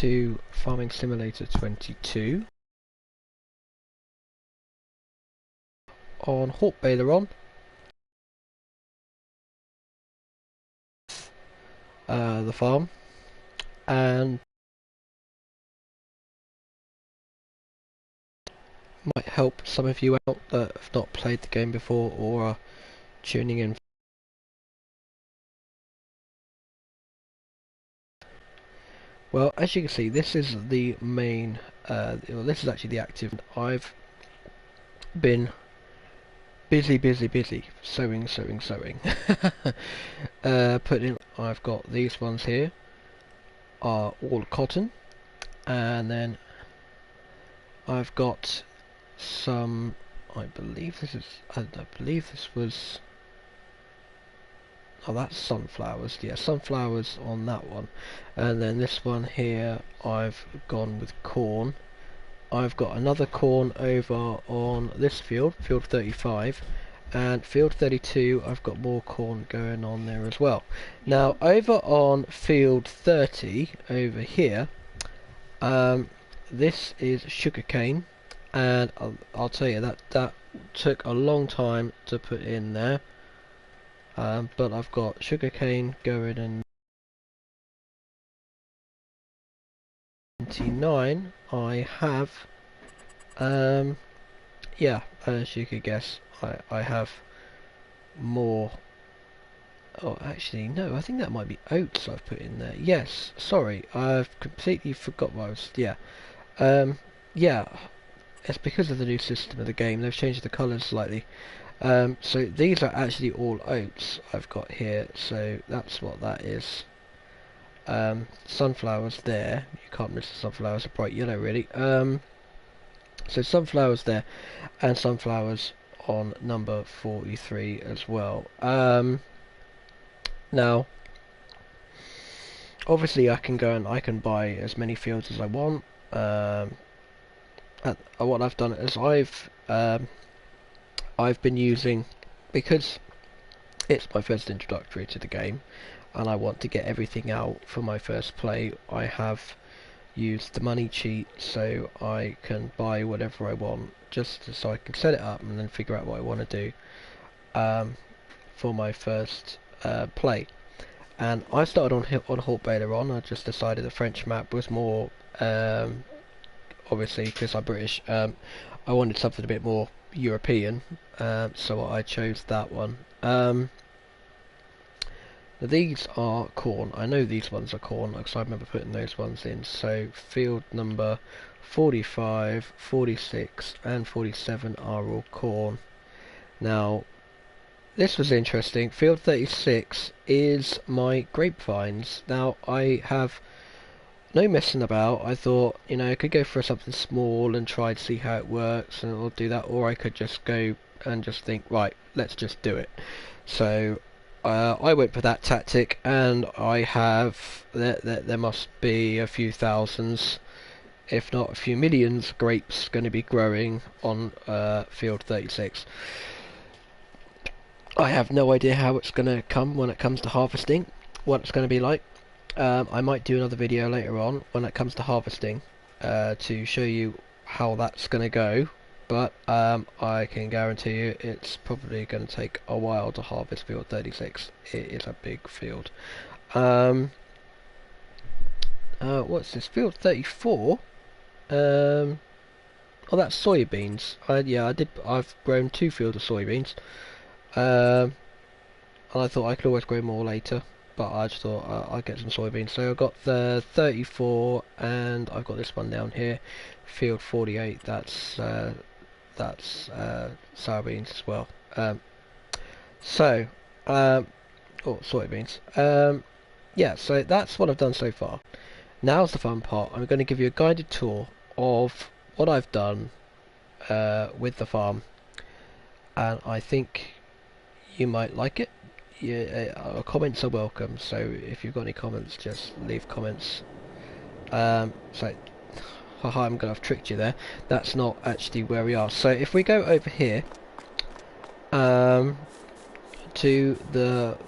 to Farming Simulator 22 on Haut Beyleron. The farm, and might help some of you out that have not played the game before or are tuning in. Well, as you can see, this is the main, well, this is actually the active. I've been busy sowing. I've got these ones here are all cotton, and then I've got some, I believe this was, oh, that's sunflowers. Yeah, sunflowers on that one. And then this one here, I've gone with corn. I've got another corn over on this field, field 35, and field 32 I've got more corn going on there as well. Now over on field 30 over here, this is sugarcane, and I'll tell you that took a long time to put in there, but I've got sugarcane going in 29. I have, yeah, as you could guess, I have more. Oh, actually, no, I think that might be oats I've put in there. Yes, sorry, I've completely forgot what I was. Yeah, yeah, it's because of the new system of the game. They've changed the colours slightly. So these are actually all oats I've got here. So that's what that is. Sunflowers there. You can't miss the sunflowers. Are bright yellow, really. So sunflowers there, and sunflowers on number 43 as well. Now, obviously, I can go and I can buy as many fields as I want. What I've done is I've been using, because it's my first introductory to the game, and I want to get everything out for my first play. I have used the money cheat so I can buy whatever I want, just so I can set it up and then figure out what I want to do for my first play. And I started on Haut Beyleron. I just decided the French map was more, obviously because I'm British, I wanted something a bit more European, so I chose that one. These are corn. I know these ones are corn because I remember putting those ones in. So field number 45, 46 and 47 are all corn. Now this was interesting. Field 36 is my grapevines. Now I have no messing about. I thought, you know, I could go for something small and try to see how it works, and I'll do that, or I could just go and just think, right, let's just do it. So I went for that tactic, and I have there must be a few thousands, if not a few millions, grapes going to be growing on field 36. I have no idea how it's going to come when it comes to harvesting, what it's going to be like. I might do another video later on when it comes to harvesting to show you how that's going to go. But I can guarantee you it's probably going to take a while to harvest field 36. It is a big field. What's this? Field 34? Oh, that's soybeans. I've grown 2 fields of soybeans. And I thought I could always grow more later, but I just thought I'd get some soybeans. So I've got the 34, and I've got this one down here, field 48. That's soybeans as well. Oh, soybeans. Yeah, so that's what I've done so far. Now's the fun part. I'm going to give you a guided tour of what I've done with the farm, and I think you might like it. Yeah, comments are welcome, so if you've got any comments, just leave comments. So haha, I'm gonna have tricked you there. That's not actually where we are. So if we go over here to the,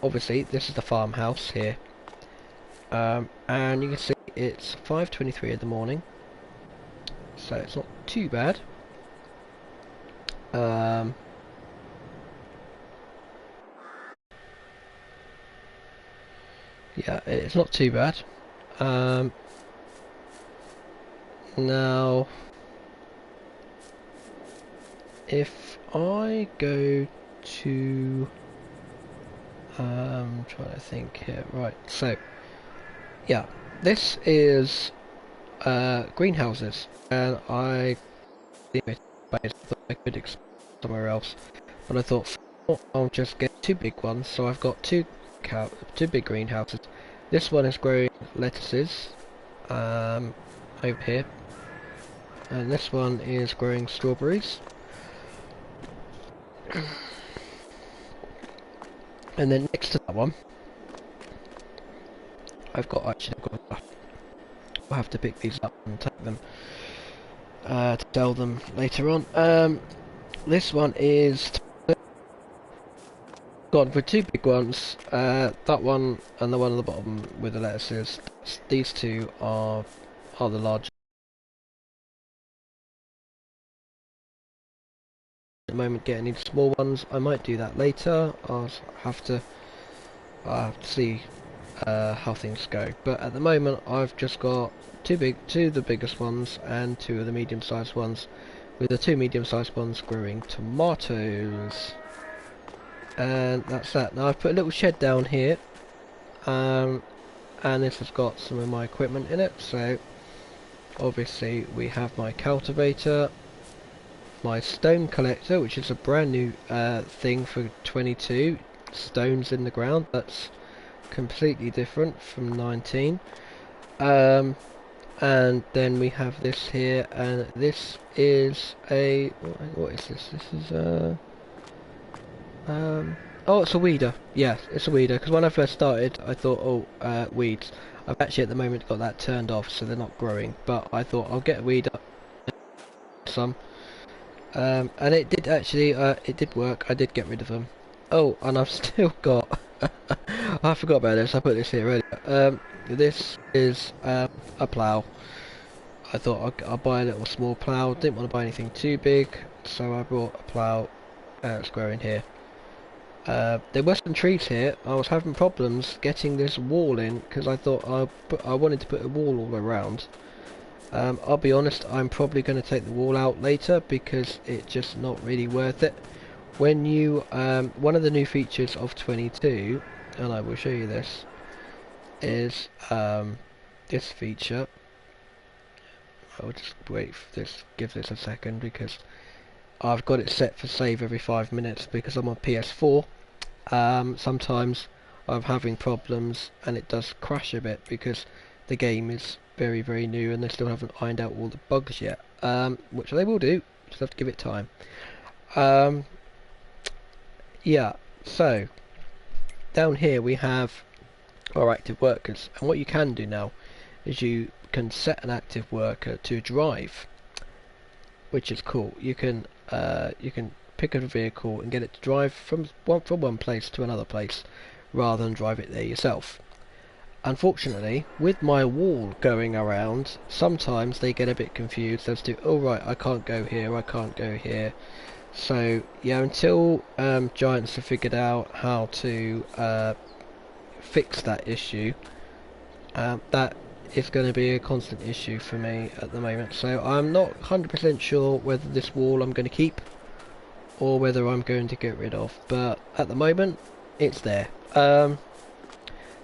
obviously this is the farmhouse here, and you can see it's 5:23 in the morning, so it's not too bad. Yeah, it's not too bad. Now, if I go to, trying to think here, right, so, yeah, this is, greenhouses, and I could expand somewhere else, but I thought, I'll just get two big ones, so I've got two big greenhouses. This one is growing lettuces, over here, and this one is growing strawberries. And then next to that one, I'll have to pick these up and take them to sell them later on. This one is gone for two big ones. That one and the one at the bottom with the lettuces. These two are the larger. At the moment, get any small ones. I might do that later. I'll have to see how things go. But at the moment, I've just got two of the biggest ones and two of the medium-sized ones, with the two medium-sized ones growing tomatoes. And that's that. Now I've put a little shed down here, and this has got some of my equipment in it. So obviously we have my cultivator, my stone collector, which is a brand new thing for 22, stones in the ground. That's completely different from 19. And then we have this here, and this is a, what is this? This is oh, it's a weeder. Yeah, it's a weeder, because when I first started I thought, oh, weeds. I've actually at the moment got that turned off, so they're not growing, but I thought I'll get a weeder, some. And it did actually, it did work. I did get rid of them. Oh, and I've still got, I forgot about this, I put this here earlier. This is a plough. I thought I'll buy a little small plough, didn't want to buy anything too big, so I bought a plough. It's growing here. There were some trees here. I was having problems getting this wall in, because I thought I wanted to put a wall all around. I'll be honest, I'm probably going to take the wall out later, because it's just not really worth it. When you, one of the new features of 22, and I will show you this, is this feature. I'll just wait for this, give this a second, because I've got it set for save every 5 minutes, because I'm on PS4. Sometimes I'm having problems and it does crash a bit, because the game is very new and they still haven't ironed out all the bugs yet, which they will do, just have to give it time. Yeah, so down here we have our active workers, and what you can do now is you can set an active worker to drive, which is cool. You can pick up a vehicle and get it to drive from one place to another place, rather than drive it there yourself. Unfortunately, with my wall going around, sometimes they get a bit confused as to, oh right, I can't go here, I can't go here. So yeah, until Giants have figured out how to fix that issue, that is going to be a constant issue for me at the moment. So I'm not 100% sure whether this wall I'm going to keep or whether I'm going to get rid of, but at the moment it's there.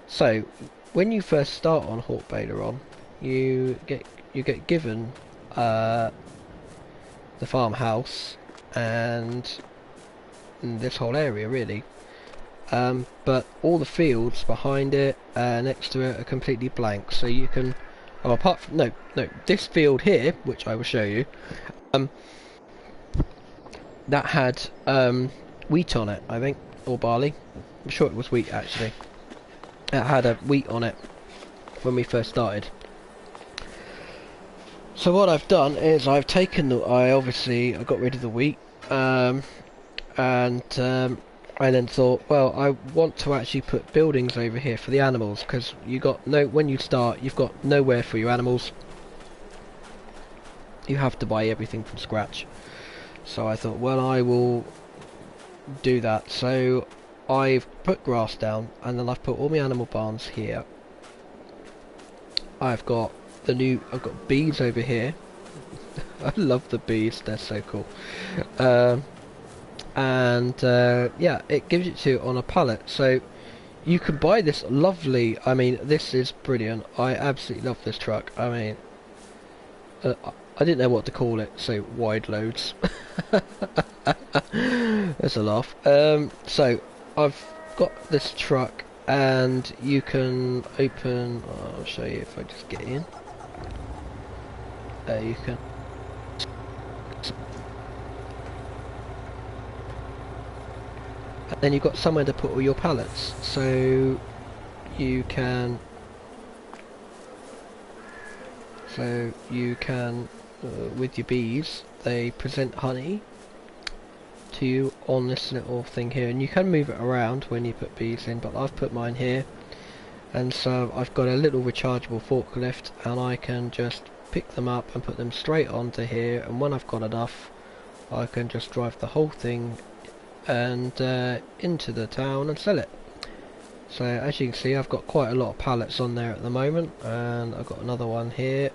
So when you first start on Haut Beyleron, you get given the farmhouse and this whole area really, but all the fields behind it, next to it, are completely blank. So you can, oh, apart from no, this field here, which I will show you, that had wheat on it, I think, or barley. I'm sure it was wheat actually. It had a wheat on it when we first started. So what I've done is I've taken I got rid of the wheat, and I then thought, well, I want to actually put buildings over here for the animals, because you got no, when you start, you've got nowhere for your animals. You have to buy everything from scratch. So I thought, well, I will do that. So I've put grass down, and then I've put all my animal barns here. I've got I've got bees over here. I love the bees, they're so cool. Yeah, it gives it to you on a pallet, so you can buy this lovely, I mean, this is brilliant. I absolutely love this truck. I mean, I didn't know what to call it, so wide loads. That's a laugh. So I've got this truck, and you can open, I'll show you if I just get in. You can, and then you've got somewhere to put all your pallets, so you can with your bees, they present honey to you on this little thing here, and you can move it around when you put bees in, but I've put mine here. And so I've got a little rechargeable forklift, and I can just pick them up and put them straight onto here, and when I've got enough I can just drive the whole thing and into the town and sell it. So as you can see, I've got quite a lot of pallets on there at the moment, and I've got another one here,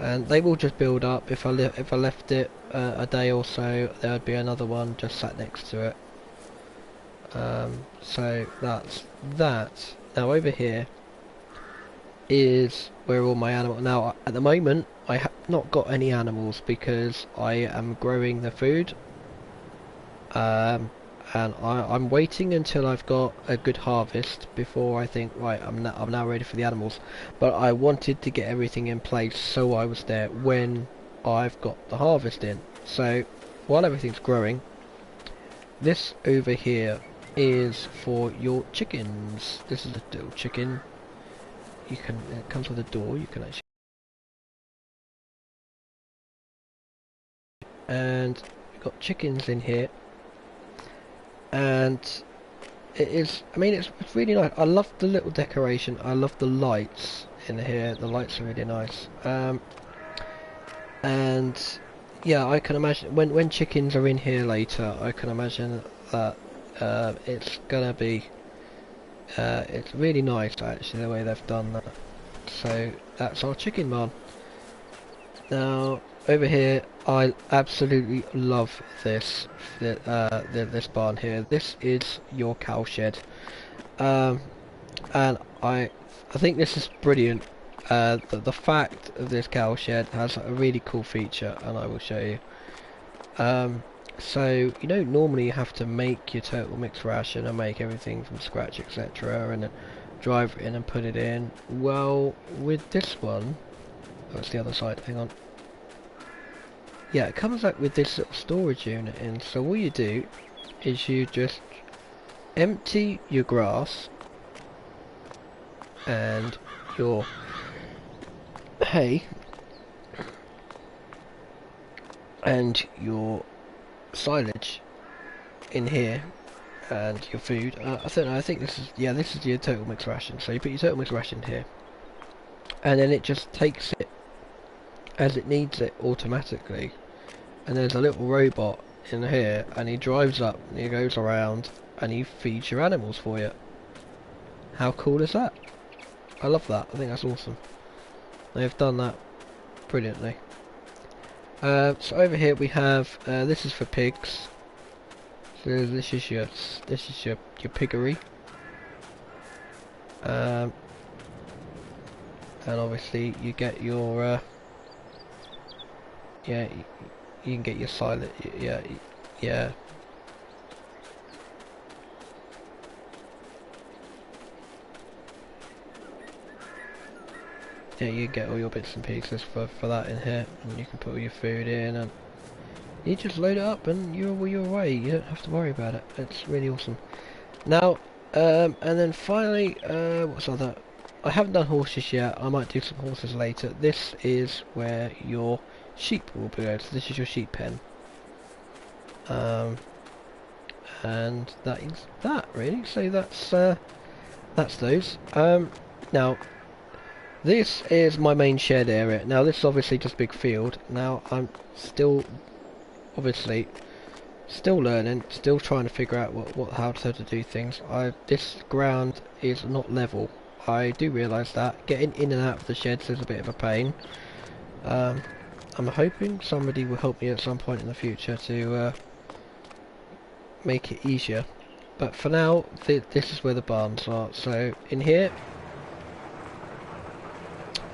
and they will just build up. If I left it a day or so, there would be another one just sat next to it. So that's that. Now over here is where all my animals. Now at the moment I have not got any animals because I am growing the food, and I'm waiting until I've got a good harvest before I think, right, I'm now ready for the animals. But I wanted to get everything in place so I was there when I've got the harvest in. So while everything's growing, this over here is for your chickens. This is a little chicken. It comes with a door, you can actually, and we've got chickens in here, and it is, I mean, it's really nice. I love the little decoration, I love the lights in here, the lights are really nice. And yeah, I can imagine when chickens are in here later, I can imagine that it's gonna be it's really nice actually the way they've done that. So that's our chicken barn. Now over here, I absolutely love this this barn here. This is your cow shed, and I think this is brilliant. The fact of this cow shed has a really cool feature, and I will show you. So you don't normally have to make your total mixed ration and make everything from scratch, etc., and then drive it in and put it in. Well, with this one, oh, it's the other side, hang on. Yeah, it comes up with this little storage unit in, so all you do is you just empty your grass and your hay and your silage in here and your food. I think this is, yeah, this is your total mixed ration. So you put your total mixed ration here, and then it just takes it as it needs it automatically. And there's a little robot in here, and he drives up and he goes around and he feeds your animals for you. How cool is that? I love that. I think that's awesome. They've done that brilliantly. So over here we have this is for pigs. So this is your piggery. And obviously you get your yeah, you can get your silage. Yeah. Yeah, you get all your bits and pieces for that in here, and you can put all your food in, and you just load it up, and you're away. You don't have to worry about it. It's really awesome. Now, and then finally, what's other? I haven't done horses yet. I might do some horses later. This is where your sheep will be. So this is your sheep pen. and that is that really. So that's those. Now this is my main shed area. Now this is obviously just a big field. Now I'm still obviously still learning, still trying to figure out how to do things. This ground is not level. I do realise that. Getting in and out of the sheds is a bit of a pain. I'm hoping somebody will help me at some point in the future to make it easier. But for now, this is where the barns are. So in here,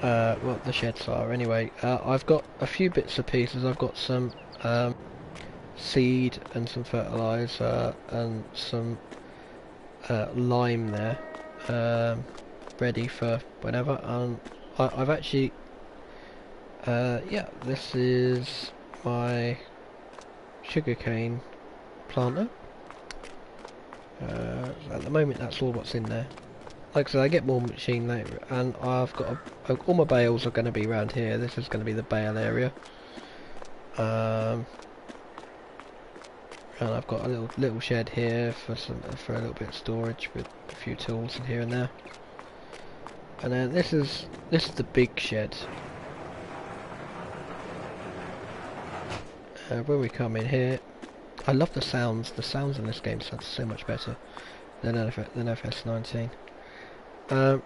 well, the sheds are anyway. I've got a few bits and pieces. I've got some seed and some fertilizer and some lime there, ready for whenever. I've actually, yeah, this is my sugarcane planter. At the moment, that's all what's in there. Like I said, I get more machine later, and I've got all my bales are going to be around here. This is going to be the bale area. And I've got a little shed here for a little bit of storage with a few tools in here and there. And then this is the big shed. When we come in here, I love the sounds. The sounds in this game sound so much better than FS19. I've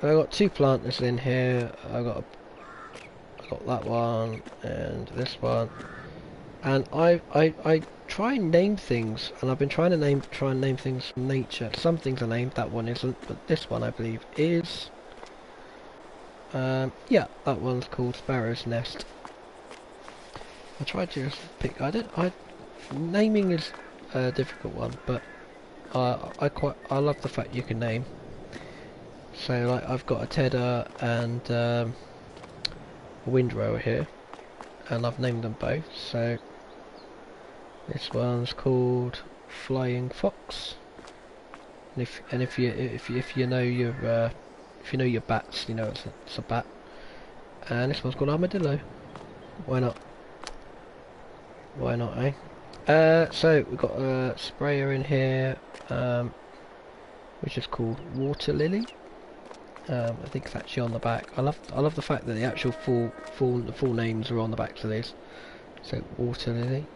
got two planters in here. I got that one and this one. And I try and name things, and I've been trying to name things from nature. Some things are named, that one isn't, but this one I believe is. Yeah, that one's called Sparrow's Nest. I tried to just pick. Naming is a difficult one, but I love the fact you can name. So like I've got a tedder and a windrower here, and I've named them both. So this one's called Flying Fox, and if you know your bats, you know it's a bat. And this one's called Armadillo. Why not? Why not, eh? So we've got a sprayer in here, which is called Water Lily. I think it's actually on the back. I love the fact that the actual full names are on the backs of these. So Water Lily.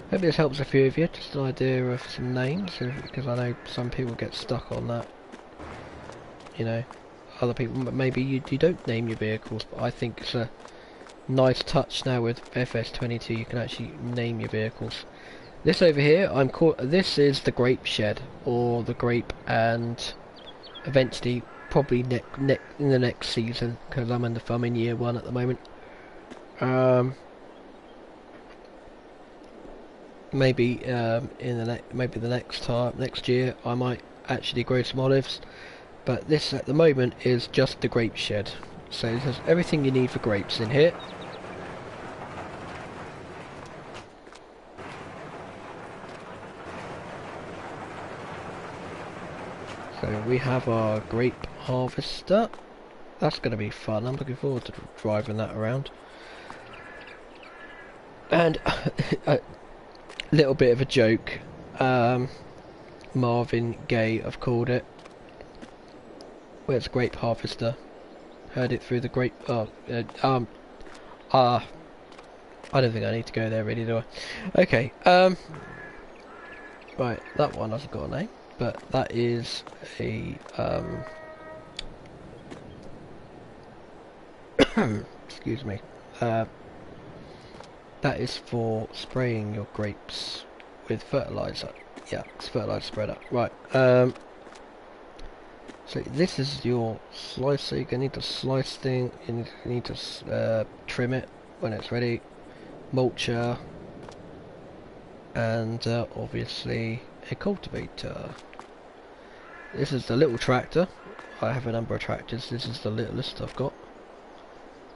Hope this helps a few of you. Just an idea of some names, because I know some people get stuck on that. You know, other people maybe you don't name your vehicles, but I think it's a nice touch now with FS22. You can actually name your vehicles. This over here, this is the Grape Shed, or the grape, and eventually probably in the next season, because I'm in year 1 at the moment. Maybe maybe the next year I might actually grow some olives, but this at the moment is just the Grape Shed. So there's everything you need for grapes in here. So we have our grape harvester. That's going to be fun. I'm looking forward to driving that around. And a little bit of a joke. Marvin Gaye, I've called it. Where's grape harvester? Heard it through the grape. I don't think I need to go there, really, do I? Okay. Right, that one hasn't got a name. But that is a excuse me. That is for spraying your grapes with fertilizer. Yeah, it's fertilizer spreader. Right. So this is your slicer. You're gonna need to slice thing. You need to trim it when it's ready. Mulcher, and obviously a cultivator. This is the little tractor. I have a number of tractors. This is the littlest I've got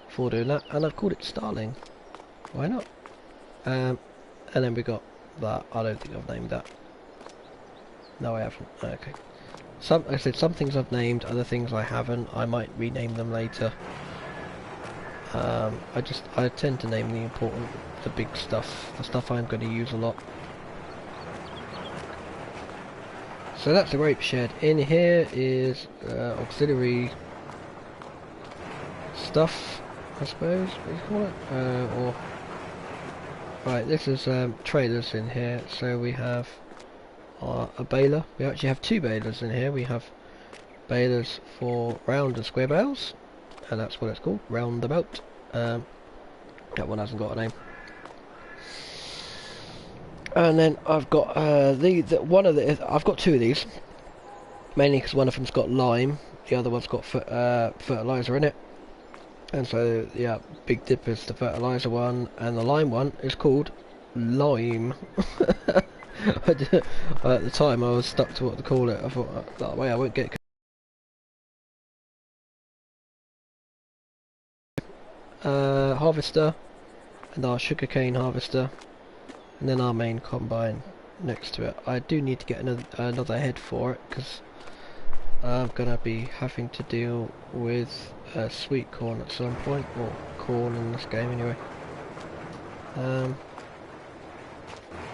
for doing that, and I've called it Starling. Why not? And then we got that. I don't think I've named that. No, I haven't. Okay. Like I said, some things I've named, other things I haven't. I might rename them later. I tend to name the big stuff, the stuff I'm going to use a lot. So that's the Grape Shed. In here is auxiliary stuff, I suppose, what you call it? Right, this is trailers in here. So we have a baler. We actually have two balers in here. We have balers for round and square bales, and that's what it's called, roundabout. That one hasn't got a name. And then I've got I've got two of these, mainly because one of them's got lime, the other one's got fertilizer in it. And so yeah, Big Dip is the fertilizer one, and the lime one is called Lime. At the time I was stuck to what to call it. I thought that way I won't get harvester, and our sugarcane harvester, and then our main combine next to it. I do need to get another head for it, because I'm gonna be having to deal with sweet corn at some point, or corn in this game anyway.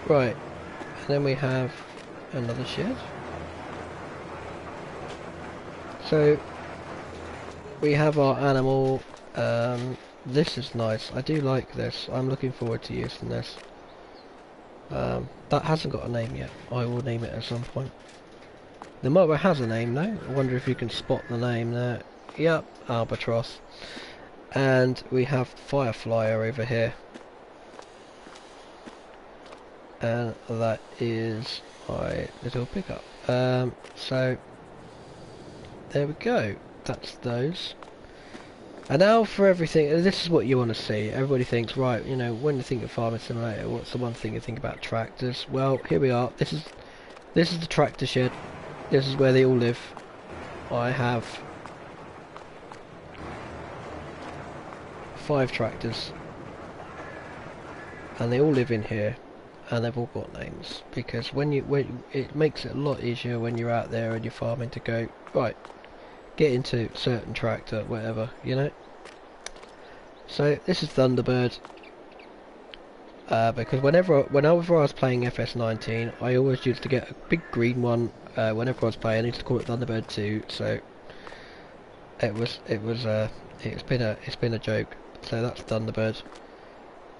Right, and then we have another shed. So we have our animal. This is nice. I do like this. I'm looking forward to using this. That hasn't got a name yet. I will name it at some point. The mower has a name though. I wonder if you can spot the name there. Yep, Albatross. And we have Fireflyer over here. And that is my little pickup. So there we go. That's those. And now for everything, this is what you want to see. Everybody thinks, right, you know, when you think of Farming Simulator, what's the one thing you think about tractors? Well, here we are. This is the tractor shed. This is where they all live. I have 5 tractors, and they all live in here, and they've all got names, because when it makes it a lot easier when you're out there and you're farming to go, right, get into certain tractor, whatever, you know. So this is Thunderbird, because whenever I was playing FS19, I always used to get a big green one. Whenever I was playing, I used to call it Thunderbird 2. So it's been a joke. So that's Thunderbird,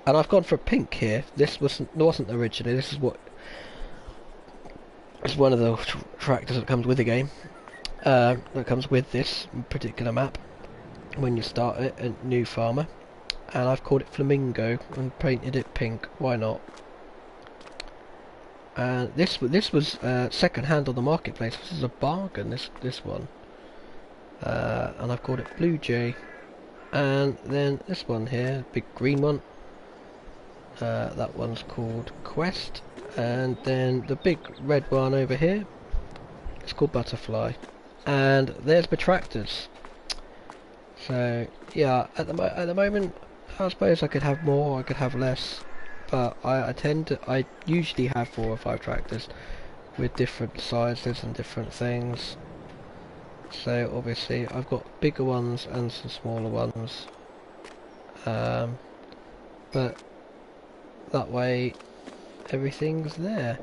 and I've gone for pink here. This wasn't originally. This is it's one of the tractors that comes with the game. That comes with this particular map when you start it, a new farmer, and I've called it Flamingo and painted it pink. Why not? And this was second hand on the marketplace. This is a bargain. This one, and I've called it Blue Jay. And then this one here, big green one. That one's called Quest, and then the big red one over here, it's called Butterfly. And there's my tractors. So yeah, at the moment, I suppose I could have more, I could have less, but I usually have 4 or 5 tractors with different sizes and different things. So obviously I've got bigger ones and some smaller ones, but that way everything's there.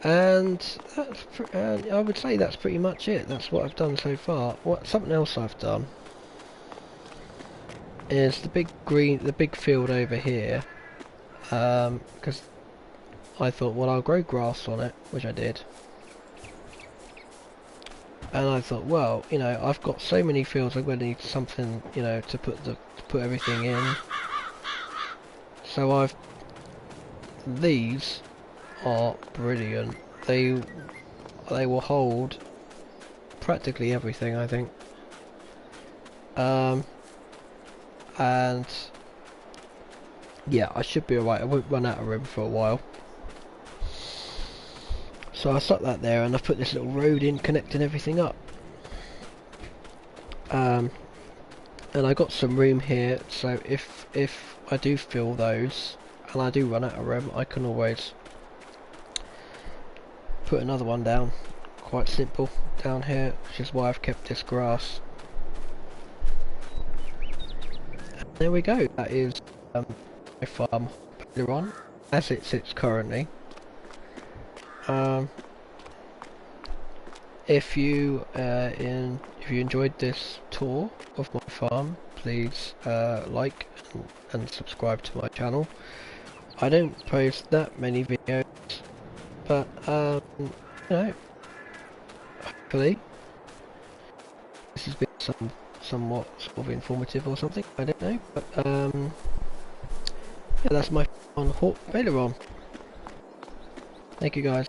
And I would say that's pretty much it. That's what I've done so far. Something else I've done is the big field over here, because I thought, well, I'll grow grass on it, which I did. And I thought, well, you know, I've got so many fields, I'm going to need something, you know, to put everything in. So these are brilliant. They will hold practically everything, I think. And yeah, I should be alright. I won't run out of room for a while. So I stuck that there, and I've put this little road in connecting everything up. And I got some room here, so if I do fill those and I do run out of room, I can always put another one down. Quite simple down here, which is why I've kept this grass. there we go. That is my farm Beyleron as it sits currently. If you enjoyed this tour of my farm, please like and subscribe to my channel. I don't post that many videos, but you know, hopefully this has been somewhat sort of informative or something. I don't know, but yeah, that's my on Haut Beyleron. Thank you guys.